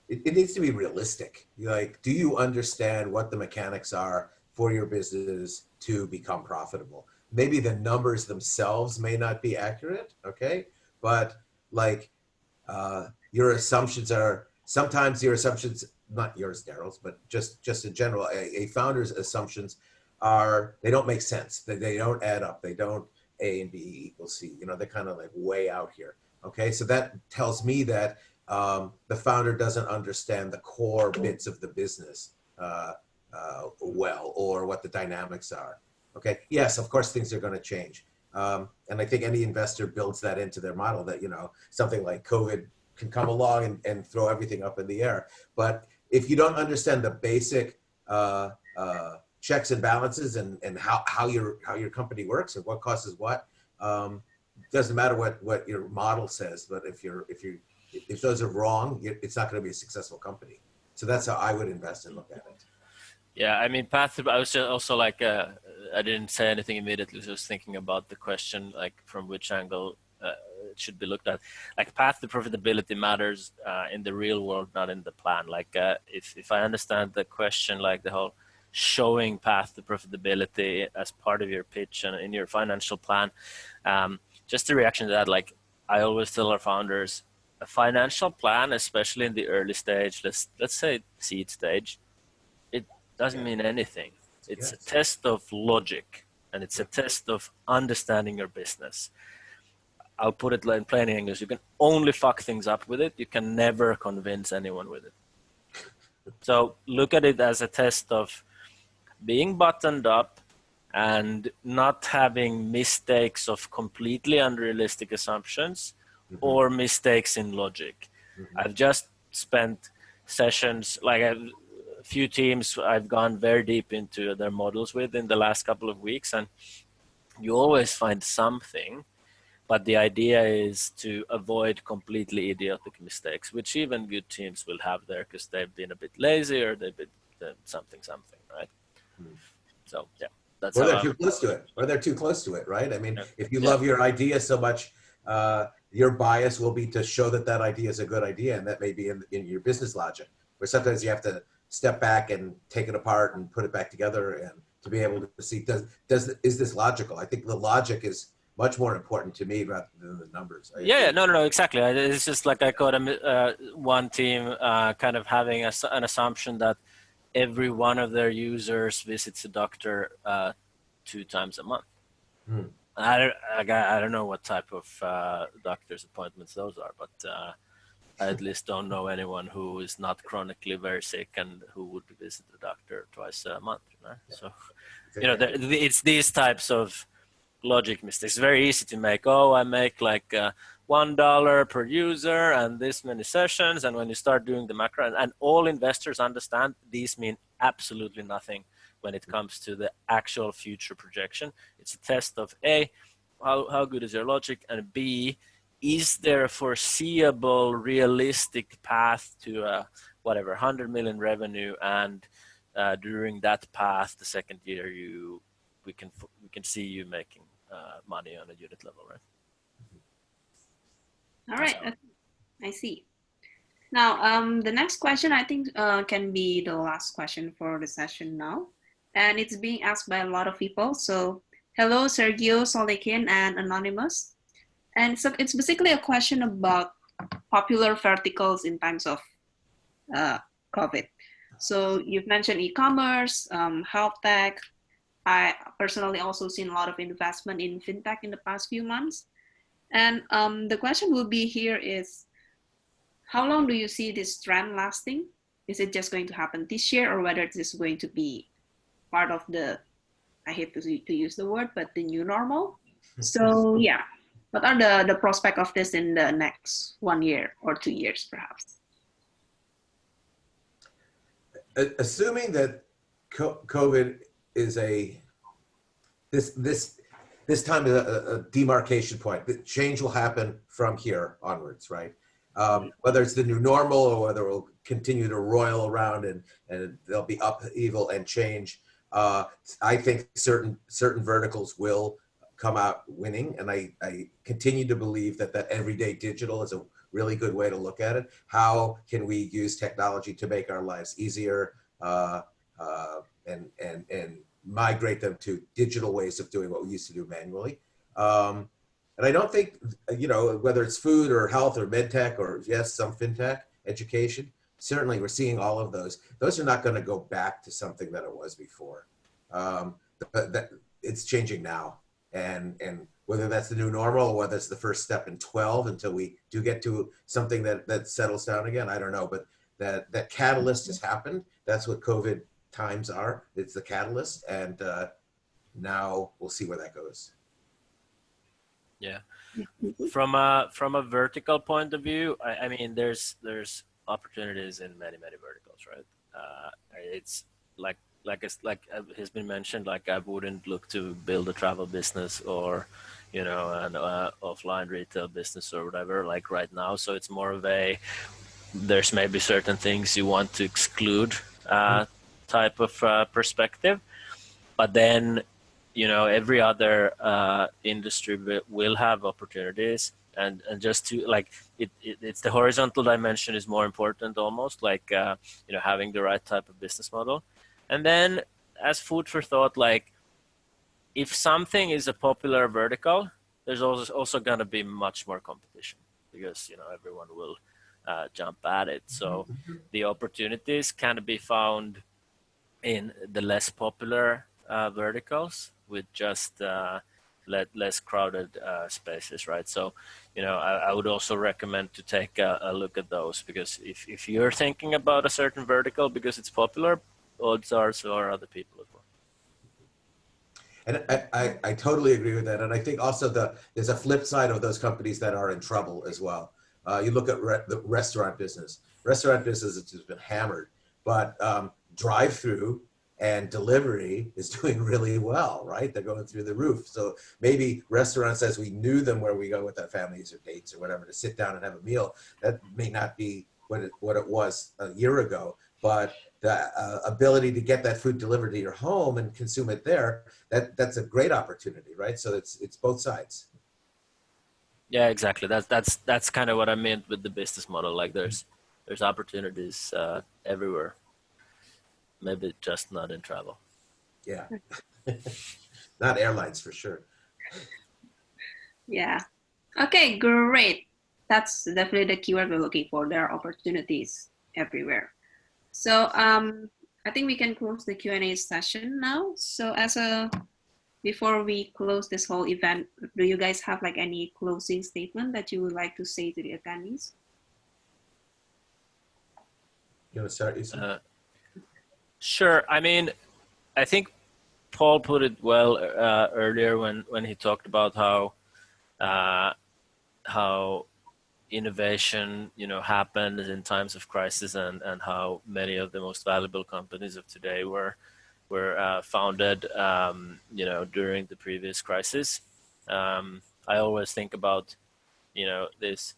it needs to be realistic. Like, do you understand what the mechanics are for your business to become profitable? Maybe the numbers themselves may not be accurate, okay? But like, your assumptions are, sometimes your assumptions, not yours, Daryl's, but just in general, a founder's assumptions are, they don't make sense. They don't add up. They don't A and B equals C. They're kind of like way out here. Okay, so that tells me that the founder doesn't understand the core bits of the business well, or what the dynamics are. Okay, yes, of course things are going to change. And I think any investor builds that into their model that, something like COVID can come along and throw everything up in the air. But if you don't understand the basic checks and balances and how your company works and what causes what, doesn't matter what your model says. But if those are wrong, it's not going to be a successful company. So that's how I would invest and look at it. Yeah, I mean, I was just also like, I didn't say anything immediately. Just thinking about the question, like from which angle it should be looked at. Like path to profitability matters in the real world, not in the plan. Like if I understand the question, like the whole showing path to profitability as part of your pitch and in your financial plan, just a reaction to that, like I always tell our founders, a financial plan, especially in the early stage, let's say seed stage, it doesn't mean anything. It's a test of logic, and it's a test of understanding your business. I'll put it in plain English. You can only fuck things up with it. You can never convince anyone with it. So look at it as a test of being buttoned up and not having mistakes of completely unrealistic assumptions or mistakes in logic. I've just spent sessions, like a few teams I've gone very deep into their models with in the last couple of weeks, and you always find something, but the idea is to avoid completely idiotic mistakes, which even good teams will have there because they've been a bit lazy or they've been something, right? So yeah, that's or they're too close to it, or they're too close to it, right? I mean, if you love your idea so much, your bias will be to show that that idea is a good idea, and that may be in your business logic. Where sometimes you have to step back and take it apart and put it back together, and to be able to see is this logical? I think the logic is much more important to me rather than the numbers. No, exactly. It's just like I caught one team kind of having an assumption that every one of their users visits a doctor 2 times a month. I don't know what type of doctor's appointments those are, but I at least don't know anyone who is not chronically very sick and who would visit the doctor twice a month. So, it's these types of logic mistakes. It's very easy to make. I make like $1 per user and this many sessions. And when you start doing the macro, and all investors understand these mean absolutely nothing when it comes to the actual future projection. It's a test of A, how good is your logic, and B, is there a foreseeable, realistic path to whatever 100 million revenue, and during that path, the second year we can see you making money on a unit level, right? All right, I see. Now, the next question I think can be the last question for the session now, and it's being asked by a lot of people. So, hello, Sergio, Solekin, and Anonymous. And so it's basically a question about popular verticals in times of COVID. So you've mentioned e-commerce, health tech. I personally also seen a lot of investment in fintech in the past few months. And the question will be here is, how long do you see this trend lasting? Is it just going to happen this year, or whether this is going to be part of the, I hate to use the word, but the new normal? So yeah, what are the prospect of this in the next 1 year or 2 years, perhaps? Assuming that COVID is this time is a demarcation point, the change will happen from here onwards, right? Whether it's the new normal or whether we'll continue to roil around and there'll be upheaval and change. I think certain verticals will come out winning, and I continue to believe that everyday digital is a really good way to look at it. How can we use technology to make our lives easier and migrate them to digital ways of doing what we used to do manually? And I don't think, whether it's food or health or med tech or yes, some fintech, education, certainly we're seeing all of those. Those are not going to go back to something that it was before. But it's changing now. And whether that's the new normal or whether it's the first step in 12 until we do get to something that settles down again, I don't know. But that catalyst has happened. That's what COVID times are. It's the catalyst. And now we'll see where that goes. Yeah. From a vertical point of view, I mean, there's opportunities in many verticals, right? It's like has been mentioned, like I wouldn't look to build a travel business or, an offline retail business or whatever, like right now. So it's more of there's maybe certain things you want to exclude type of perspective, but then, every other industry will have opportunities. and just to like it's the horizontal dimension is more important almost, like you know, having the right type of business model. And then as food for thought, like if something is a popular vertical, there's also going to be much more competition because, you know, everyone will jump at it. So the opportunities can be found in the less popular verticals with just less crowded spaces, right? So, you know, I would also recommend to take a look at those, because if you're thinking about a certain vertical because it's popular, odds are so are other people as well. And I totally agree with that. And I think also there's a flip side of those companies that are in trouble as well. You look at the restaurant business. Restaurant business has been hammered, but drive-through and delivery is doing really well, right? They're going through the roof. So maybe restaurants as we knew them, where we go with our families or dates or whatever to sit down and have a meal, that may not be what it was a year ago, but the ability to get that food delivered to your home and consume it there, that's a great opportunity, right? So it's both sides. Yeah, exactly. That's kind of what I meant with the business model. Like there's opportunities everywhere. Maybe just not in travel. Yeah, not airlines for sure. Yeah. Okay, great. That's definitely the keyword we're looking for. There are opportunities everywhere. So I think we can close the Q&A session now. So before we close this whole event, do you guys have like any closing statement that you would like to say to the attendees? You want to start, Jussi? Sure. I mean, I think Paul put it well earlier when he talked about how innovation, you know, happened in times of crisis, and how many of the most valuable companies of today were founded, you know, during the previous crisis. I always think about, you know, this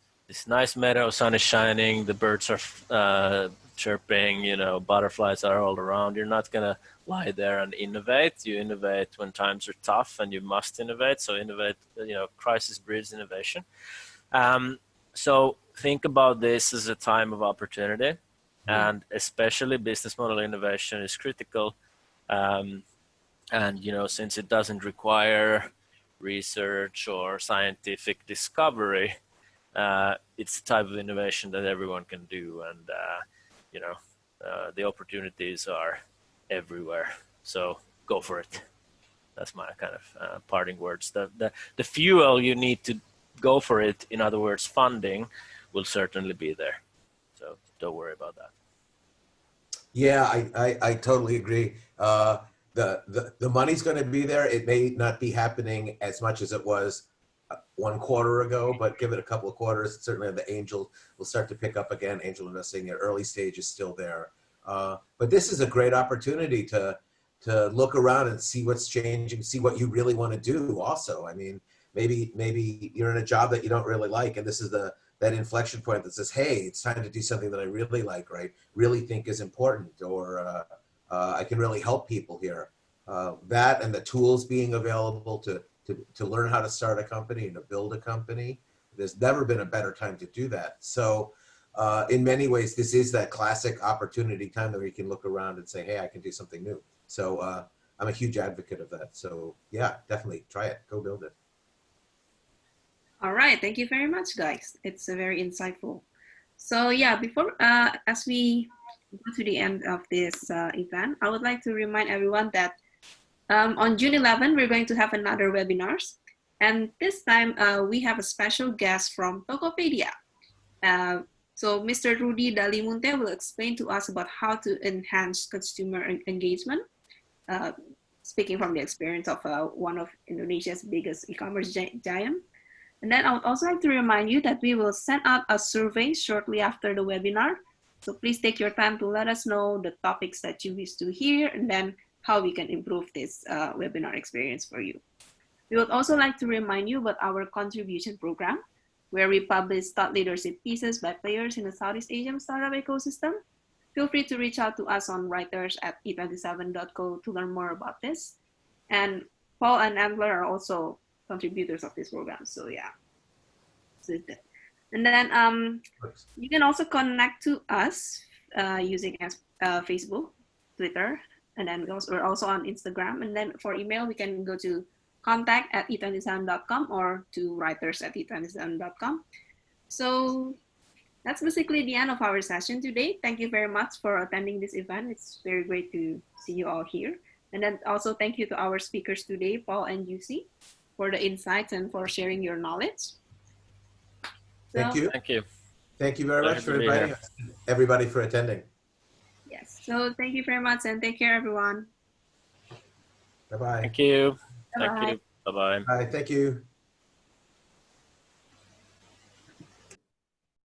nice meadow, sun is shining, the birds are chirping, you know, butterflies are all around. You're not gonna lie there and innovate. You innovate when times are tough, and you must innovate. So innovate, you know, crisis breeds innovation. So think about this as a time of opportunity, and especially business model innovation is critical. And, you know, since it doesn't require research or scientific discovery, it's the type of innovation that everyone can do. And, you know, the opportunities are everywhere. So go for it. That's my kind of parting words. The fuel you need to go for it, in other words, funding, will certainly be there. So don't worry about that. Yeah, I totally agree. The money's going to be there. It may not be happening as much as it was 1 quarter ago, but give it a couple of quarters. Certainly the angel will start to pick up again. Angel investing at early stage is still there. But this is a great opportunity to look around and see what's changing, see what you really want to do also. I mean, maybe you're in a job that you don't really like, and this is that inflection point that says, hey, it's time to do something that I really like, right? Really think is important, or I can really help people here. That and the tools being available to learn how to start a company and to build a company. There's never been a better time to do that. So in many ways, this is that classic opportunity time that we can look around and say, hey, I can do something new. So I'm a huge advocate of that. So yeah, definitely try it, go build it. All right, thank you very much, guys. It's very insightful. So yeah, before as we go to the end of this event, I would like to remind everyone that on June 11, we're going to have another webinars. And this time we have a special guest from Tokopedia. So Mr. Rudy Dalimunte will explain to us about how to enhance consumer engagement, speaking from the experience of one of Indonesia's biggest e-commerce giant. And then I would also like to remind you that we will send out a survey shortly after the webinar. So please take your time to let us know the topics that you wish to hear, and then how we can improve this webinar experience for you. We would also like to remind you about our contribution program, where we publish thought leadership pieces by players in the Southeast Asian startup ecosystem. Feel free to reach out to us on writers@e27.co to learn more about this. And Paul and Ambler are also contributors of this program. So yeah. And then you can also connect to us using Facebook, Twitter, and then we're also on Instagram. And then for email, we can go to contact@e27.com or to writers@e27.com. So that's basically the end of our session today. Thank you very much for attending this event. It's very great to see you all here. And then also thank you to our speakers today, Paul and Jussi, for the insights and for sharing your knowledge. Thank you. Thank you. Thank you very Pleasure much to for be inviting here. us. Everybody for attending. Yes. So thank you very much and take care, everyone. Bye-bye. Thank you. Bye-bye. Thank you. Bye-bye. Bye. Thank you.